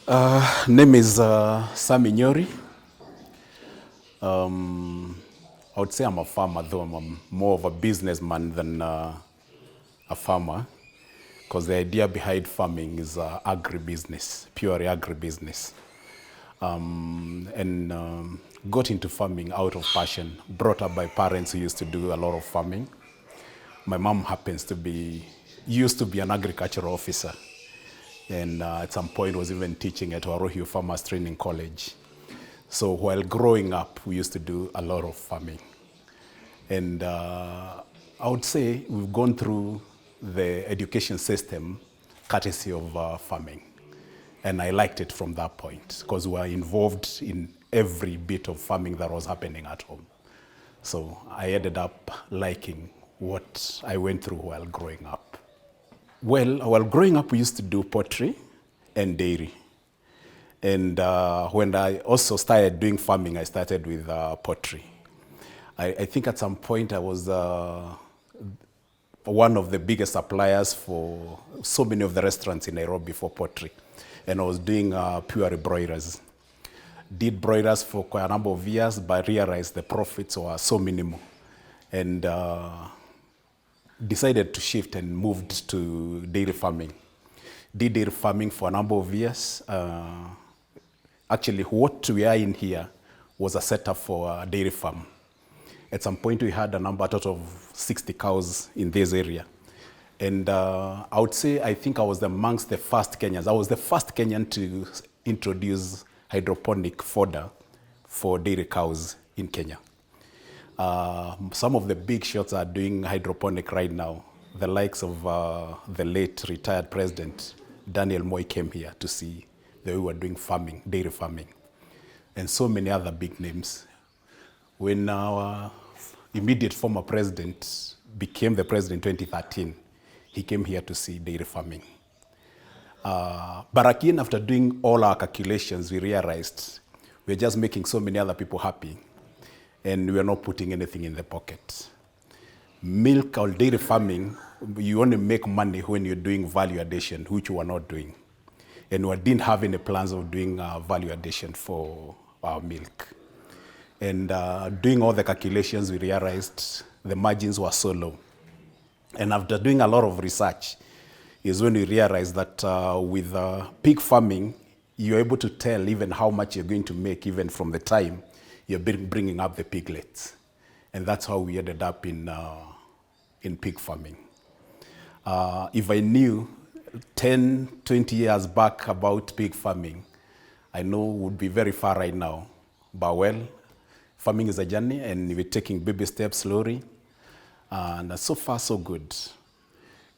Name is Sammy Nyorri. I would say I'm a farmer, though I'm more of a businessman than a farmer, because the idea behind farming is agribusiness, purely agribusiness. And got into farming out of passion, brought up by parents who used to do a lot of farming. My mom used to be an agricultural officer, and at some point was even teaching at Warohio Farmers Training College. So while growing up, we used to do a lot of farming. And I would say we've gone through the education system courtesy of farming. And I liked it from that point because we were involved in every bit of farming that was happening at home. So I ended up liking what I went through while growing up. Well, while growing up, we used to do poultry and dairy. And when I also started doing farming, I started with poultry. I think at some point I was one of the biggest suppliers for so many of the restaurants in Nairobi for poultry. And I was doing pure broilers. Did broilers for quite a number of years, but realized the profits were so minimal. And decided to shift and moved to dairy farming. Did dairy farming for a number of years. Actually, what we are in here was a setup for a dairy farm. At some point, we had a number total of 60 cows in this area. And I would say, I think I was amongst the first Kenyans. I was the first Kenyan to introduce hydroponic fodder for dairy cows in Kenya. Some of the big shots are doing hydroponic right now. The likes of the late retired president, Daniel Moi, came here to see that we were doing farming, dairy farming, and so many other big names. When our immediate former president became the president in 2013, he came here to see dairy farming. But again, after doing all our calculations, we realized we're just making so many other people happy, and we're not putting anything in the pocket. Milk or dairy farming, you only make money when you're doing value addition, which we are not doing. And we didn't have any plans of doing value addition for our milk. And doing all the calculations, we realized the margins were so low. And after doing a lot of research, is when we realized that with pig farming, you're able to tell even how much you're going to make, even from the time you're bringing up the piglets. And that's how we ended up in pig farming. If I knew 10, 20 years back about pig farming, I know would be very far right now. But well, farming is a journey, and we're taking baby steps slowly. And so far, so good.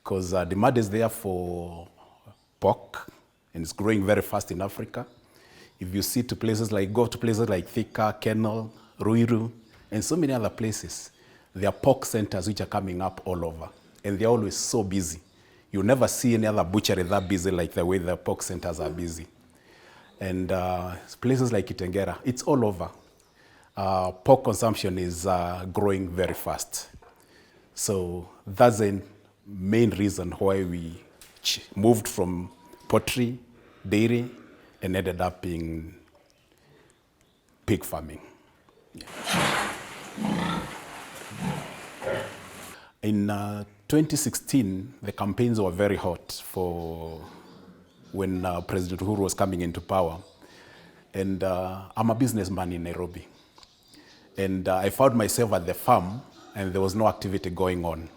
Because the demand is there for pork, and it's growing very fast in Africa. If you go to places like Thika, Kennel, Ruiru, and so many other places, there are pork centers which are coming up all over. And they're always so busy. You'll never see any other butchery that busy like the way the pork centers are busy. And places like Kitengera, it's all over. Pork consumption is growing very fast. So that's the main reason why we moved from poultry, dairy, and ended up in pig farming. Yeah. In 2016, the campaigns were very hot for when President Uhuru was coming into power. And I'm a businessman in Nairobi. And I found myself at the farm, and there was no activity going on.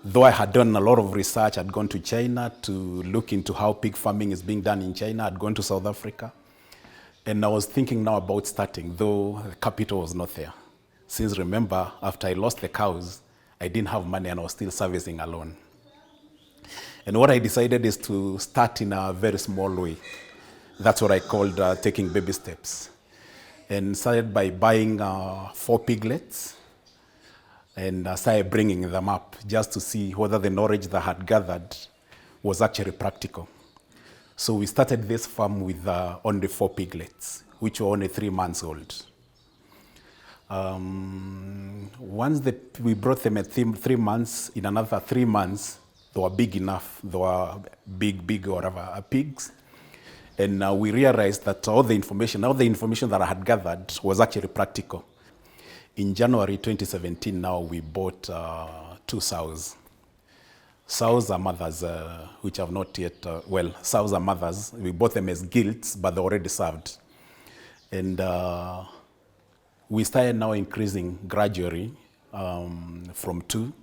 Though I had done a lot of research, I'd gone to China to look into how pig farming is being done in China. I'd gone to South Africa. And I was thinking now about starting, though the capital was not there. Since remember, after I lost the cows, I didn't have money and I was still servicing alone. And what I decided is to start in a very small way. That's what I called taking baby steps. And started by buying 4 piglets and started bringing them up just to see whether the knowledge that I had gathered was actually practical. So we started this farm with only 4 piglets, which were only 3 months old. Once we brought them at 3 months, in another 3 months, they were big enough. They were big, whatever, pigs. And we realized that all the information that I had gathered was actually practical. In January 2017, now we bought 2 sows. Sows are mothers, which have not yet, sows are mothers. We bought them as gilts, but they're already served. And we started now increasing gradually from 2.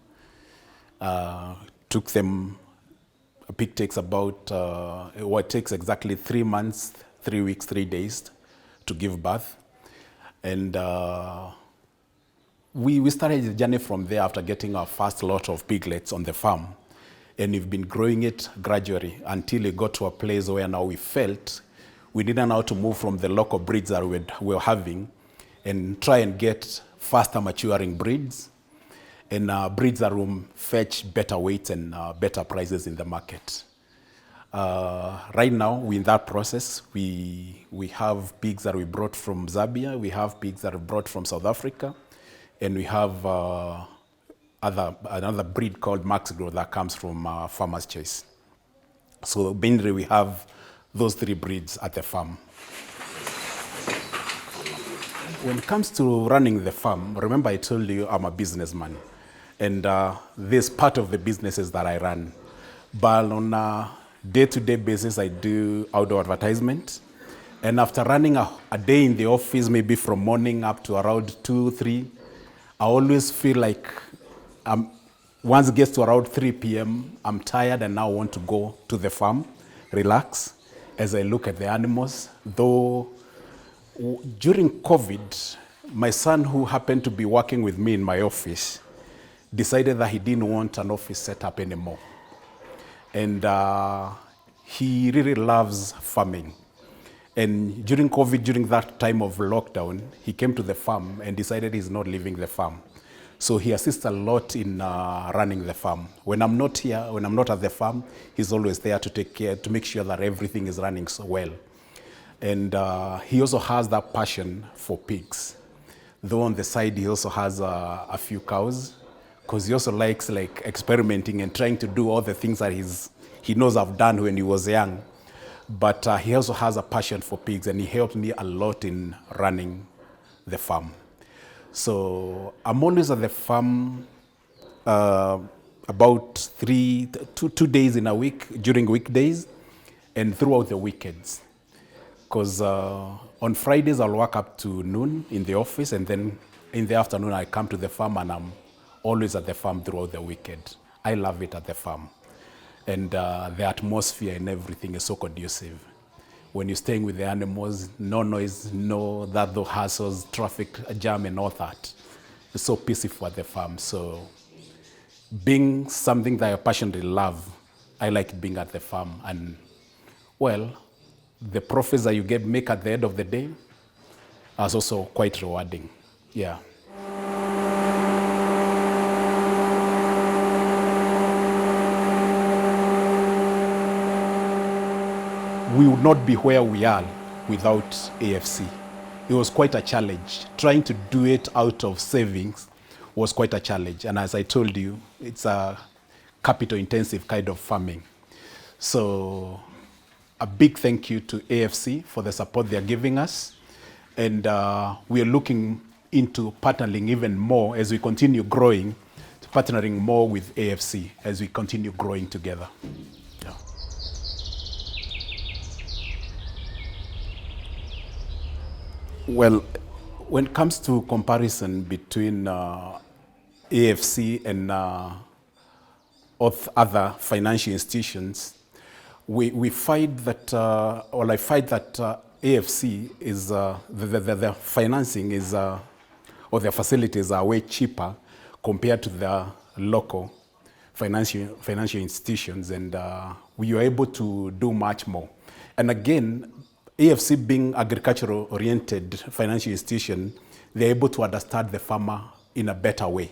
Took them, a pig takes about, it takes exactly 3 months, 3 weeks, 3 days to give birth. And we started the journey from there after getting our first lot of piglets on the farm. And we've been growing it gradually until it got to a place where now we felt we didn't know how to move from the local breeds that we were having and try and get faster maturing breeds and breeds that will fetch better weights and better prices in the market. Right now, we're in that process. We have pigs that we brought from Zambia, we have pigs that we brought from South Africa, and we have another breed called Max Growth that comes from Farmer's Choice. So mainly we have those 3 breeds at the farm. When it comes to running the farm, remember I told you I'm a businessman. And this part of the businesses that I run. But on a day-to-day basis, I do outdoor advertisement. And after running a day in the office, maybe from morning up to around 2, 3, I always feel like once it gets to around 3 p.m., I'm tired and now want to go to the farm, relax, as I look at the animals. Though during COVID, my son, who happened to be working with me in my office, decided that he didn't want an office setup anymore. And he really loves farming. And during COVID, during that time of lockdown, he came to the farm and decided he's not leaving the farm. So he assists a lot in running the farm. When I'm not here, when I'm not at the farm, he's always there to take care, to make sure that everything is running so well. And he also has that passion for pigs. Though on the side, he also has a few cows, because he also likes experimenting and trying to do all the things that he knows I've done when he was young. But he also has a passion for pigs, and he helped me a lot in running the farm. So I'm always at the farm about 2 days in a week during weekdays and throughout the weekends. Because on Fridays I'll work up to noon in the office, and then in the afternoon I come to the farm, and I'm always at the farm throughout the weekend. I love it at the farm. And the atmosphere and everything is so conducive. When you're staying with the animals, no noise, no that the hassles, traffic jam and all that. It's so peaceful at the farm. So being something that I passionately love, I like being at the farm. And well, the profits that you make at the end of the day is also quite rewarding. Yeah. We would not be where we are without AFC. It was quite a challenge. Trying to do it out of savings was quite a challenge. And as I told you, it's a capital-intensive kind of farming. So a big thank you to AFC for the support they're giving us. And we are looking into partnering even more as we continue growing, partnering more with AFC as we continue growing together. Yeah. Well, when it comes to comparison between AFC and of other financial institutions, we find that, I find that AFC is, the financing is, or their facilities are way cheaper compared to the local financial institutions, and we are able to do much more. And again, AFC being agricultural-oriented financial institution, they're able to understand the farmer in a better way.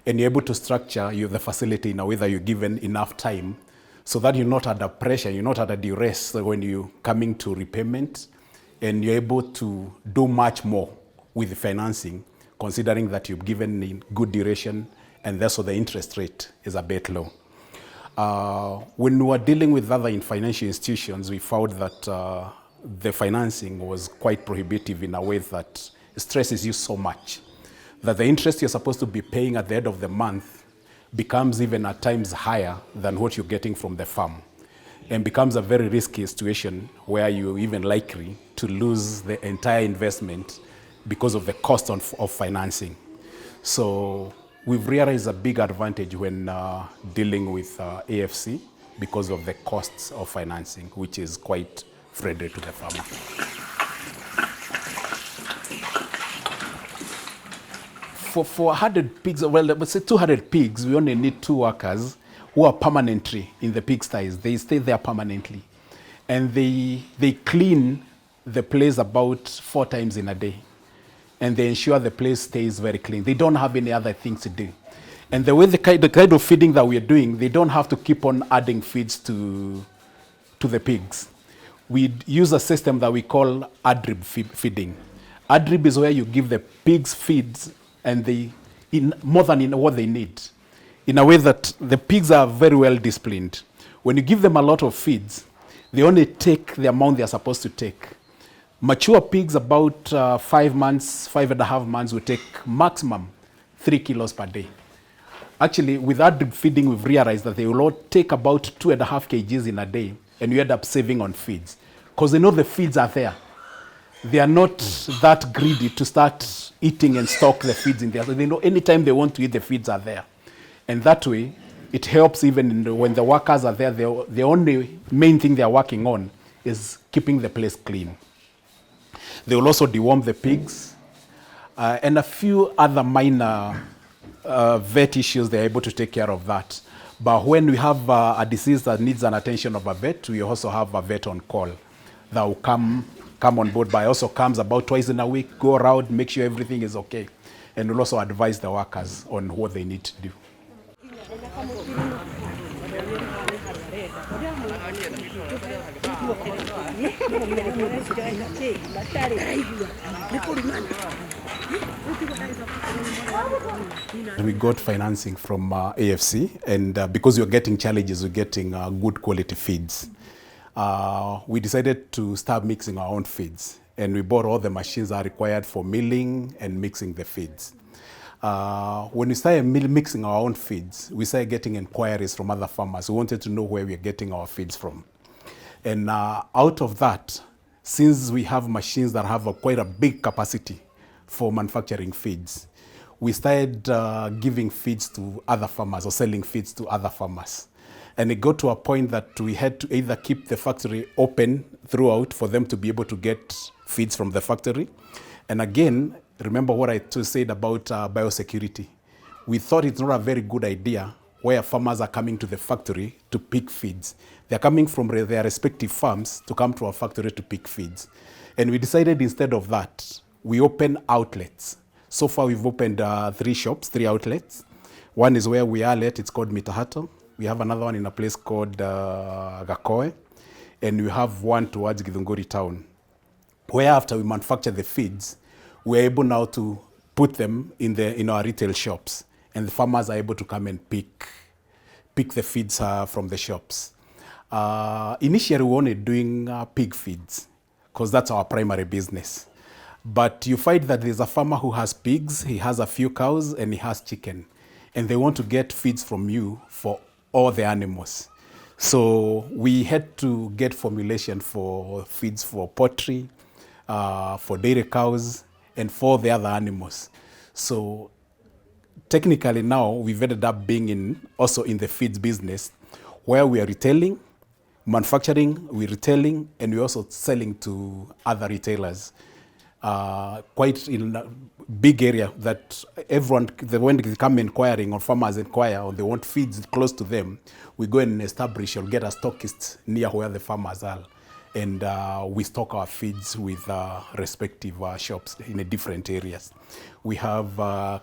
And you're able to structure the facility in a way that you're given enough time so that you're not under pressure, you're not under duress when you're coming to repayment, and you're able to do much more with the financing, considering that you've given in good duration, and therefore the interest rate is a bit low. When we were dealing with other financial institutions, we found that the financing was quite prohibitive in a way that stresses you so much that the interest you're supposed to be paying at the end of the month becomes even at times higher than what you're getting from the farm, and becomes a very risky situation where you're even likely to lose the entire investment because of the cost of financing. So we've realized a big advantage when dealing with AFC because of the costs of financing, which is quite friendly to the farmer. For 100 pigs, well, let's say 200 pigs, we only need 2 workers who are permanently in the pigsties. They stay there permanently. And they clean the place about 4 times in a day. And they ensure the place stays very clean. They don't have any other things to do. And the way the kind of feeding that we're doing, they don't have to keep on adding feeds to the pigs. We use a system that we call ad-drip feeding. Ad-drip is where you give the pigs feeds and more than in what they need, in a way that the pigs are very well disciplined. When you give them a lot of feeds, they only take the amount they are supposed to take. Mature pigs, about 5 months, 5.5 months, will take maximum 3 kilos per day. Actually, with ad-drip feeding, we've realized that they will all take about 2.5 kgs in a day, and you end up saving on feeds, because they know the feeds are there. They are not that greedy to start eating and stock the feeds in there. So they know anytime they want to eat, the feeds are there. And that way, it helps even when the workers are there, the only main thing they are working on is keeping the place clean. They will also deworm the pigs and a few other minor vet issues. They're able to take care of that. But when we have a disease that needs an attention of a vet, we also have a vet on call that will come on board, but also comes about twice in a week, go around, make sure everything is okay, and will also advise the workers on what they need to do. We got financing from AFC, and because we're getting challenges, we're getting good quality feeds. We decided to start mixing our own feeds, and we bought all the machines that are required for milling and mixing the feeds. When we started mixing our own feeds, we started getting inquiries from other farmers who wanted to know where we're getting our feeds from. And out of that, since we have machines that have quite a big capacity for manufacturing feeds, we started giving feeds to other farmers or selling feeds to other farmers. And it got to a point that we had to either keep the factory open throughout for them to be able to get feeds from the factory. And again, remember what I said about biosecurity. We thought it's not a very good idea where farmers are coming to the factory to pick feeds. They're coming from their respective farms to come to our factory to pick feeds. And we decided instead of that, we open outlets. So far we've opened 3 outlets. One is where we are at, it's called Mitahato. We have another one in a place called Gakoe, and we have one towards Githunguri town, where after we manufacture the feeds, we're able now to put them in our retail shops, and the farmers are able to come and pick the feeds from the shops. Initially, we were only doing pig feeds, because that's our primary business. But you find that there's a farmer who has pigs, he has a few cows, and he has chicken, and they want to get feeds from you for all the animals. So we had to get formulation for feeds for poultry, for dairy cows, and for the other animals. So technically now we've ended up being also in the feeds business, where we are retailing, manufacturing, we're retailing, and we're also selling to other retailers. Quite in a big area that everyone, when they come inquiring or farmers inquire or they want feeds close to them, we go and establish or get a stockist near where the farmers are. And we stock our feeds with respective shops in different areas. We have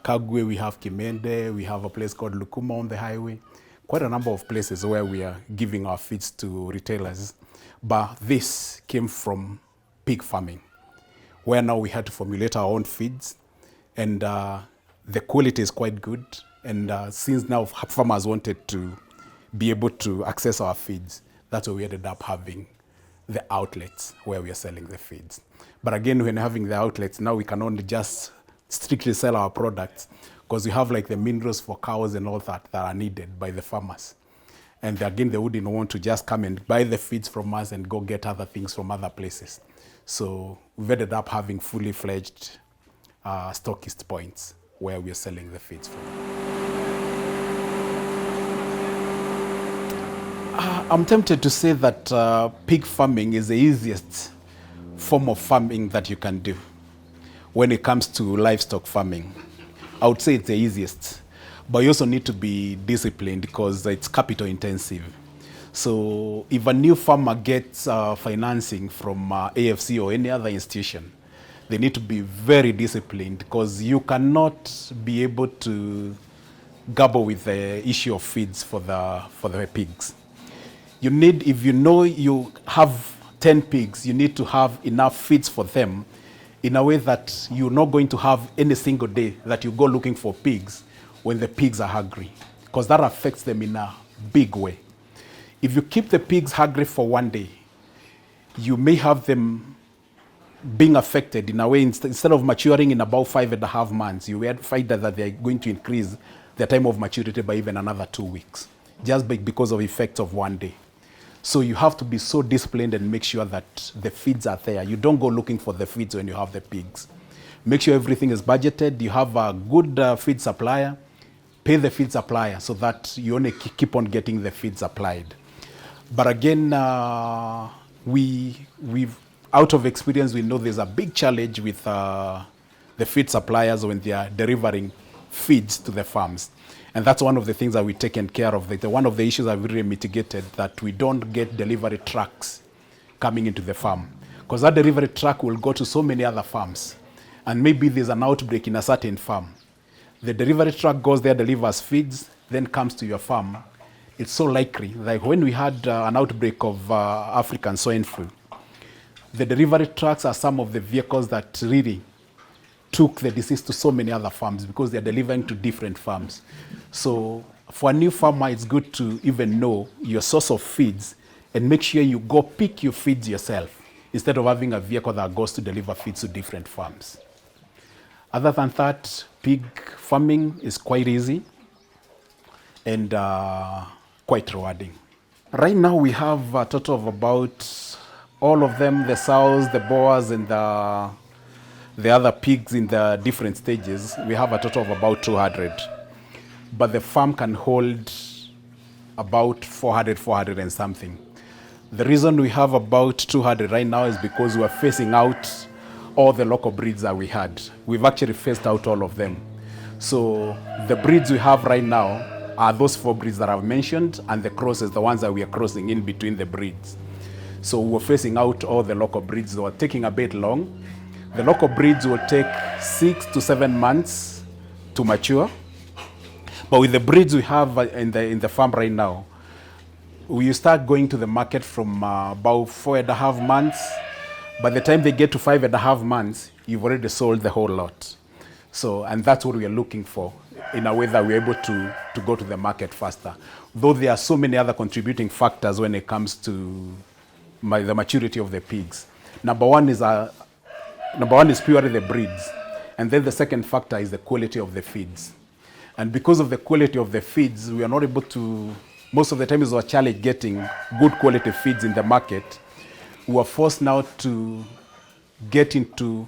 Kagwe, we have Kimende, we have a place called Lukuma on the highway. Quite a number of places where we are giving our feeds to retailers. But this came from pig farming, where now we had to formulate our own feeds, and the quality is quite good. And since now farmers wanted to be able to access our feeds. That's why we ended up having the outlets where we are selling the feeds. But again, when having the outlets, now we can only just strictly sell our products because we have like the minerals for cows and all that are needed by the farmers. And again, they wouldn't want to just come and buy the feeds from us and go get other things from other places. So we've ended up having fully fledged stockist points where we're selling the feeds from. I'm tempted to say that pig farming is the easiest form of farming that you can do when it comes to livestock farming. I would say it's the easiest, but you also need to be disciplined because it's capital intensive. So if a new farmer gets financing from AFC or any other institution, they need to be very disciplined because you cannot be able to gabble with the issue of feeds for the pigs. You need, if you know you have 10 pigs, you need to have enough feeds for them in a way that you're not going to have any single day that you go looking for pigs when the pigs are hungry, because that affects them in a big way. If you keep the pigs hungry for one day, you may have them being affected in a way, instead of maturing in about 5.5 months, you will find that they're going to increase their time of maturity by even another 2 weeks, just because of effects of one day. So you have to be so disciplined and make sure that the feeds are there. You don't go looking for the feeds when you have the pigs. Make sure everything is budgeted. You have a good feed supplier. Pay the feed supplier so that you only keep on getting the feeds applied. But again, we've out of experience, we know there's a big challenge with the feed suppliers when they are delivering feeds to the farms. And that's one of the things that we've taken care of. One of the issues I've really mitigated, that we don't get delivery trucks coming into the farm. Because that delivery truck will go to so many other farms. And maybe there's an outbreak in a certain farm. The delivery truck goes there, delivers feeds, then comes to your farm. It's so likely, like when we had an outbreak of African swine flu, the delivery trucks are some of the vehicles that really took the disease to so many other farms because they're delivering to different farms. So for a new farmer, it's good to even know your source of feeds and make sure you go pick your feeds yourself instead of having a vehicle that goes to deliver feeds to different farms. Other than that, pig farming is quite easy and quite rewarding. Right now we have a total of about all of them, the sows, the boars, and the other pigs in the different stages. We have a total of about 200. But the farm can hold about 400 and something. The reason we have about 200 right now is because we are phasing out all the local breeds that we had. We've actually phased out all of them. So the breeds we have right now are those 4 breeds that I've mentioned, and the crosses, the ones that we are crossing in between the breeds. So we're phasing out all the local breeds that are taking a bit long. The local breeds will take 6 to 7 months to mature. But with the breeds we have in the farm right now, we start going to the market from about 4.5 months. By the time they get to 5.5 months, you've already sold the whole lot. So, and that's what we are looking for, in a way that we're able to go to the market faster. Though there are so many other contributing factors when it comes to the maturity of the pigs. Number one is purely the breeds. And then the second factor is the quality of the feeds. And because of the quality of the feeds, we are not able to, most of the time is our challenge getting good quality feeds in the market. We are forced now to get into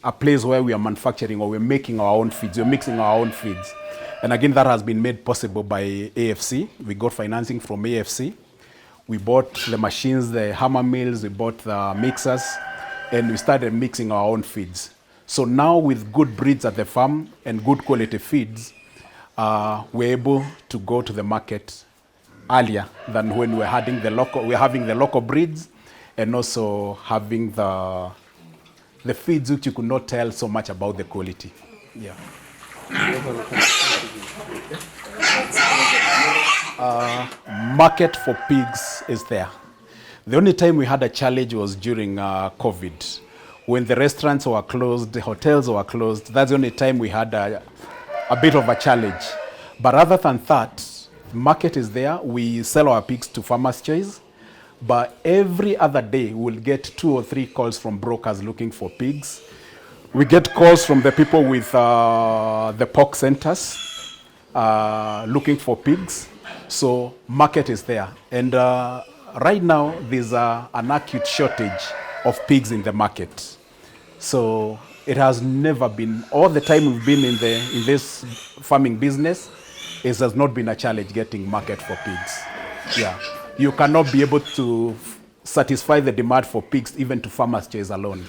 a place where we are manufacturing or we're making our own feeds, we're mixing our own feeds. And again, that has been made possible by AFC. We got financing from AFC. We bought the machines, the hammer mills, we bought the mixers, and we started mixing our own feeds. So now with good breeds at the farm and good quality feeds, we're able to go to the market earlier than when we're having the local breeds and also having the feeds which you could not tell so much about the quality. Yeah. Market for pigs is there. The only time we had a challenge was during COVID. When the restaurants were closed, the hotels were closed, that's the only time we had a bit of a challenge. But other than that, market is there. We sell our pigs to farmers' choice, but every other day we'll get 2 or 3 calls from brokers looking for pigs. We get calls from the people with the pork centers looking for pigs. So market is there. And right now there's an acute shortage of pigs in the market. So it has never been, all the time we've been in this farming business, it has not been a challenge getting market for pigs. Yeah, you cannot be able to satisfy the demand for pigs even to farmers' choice alone.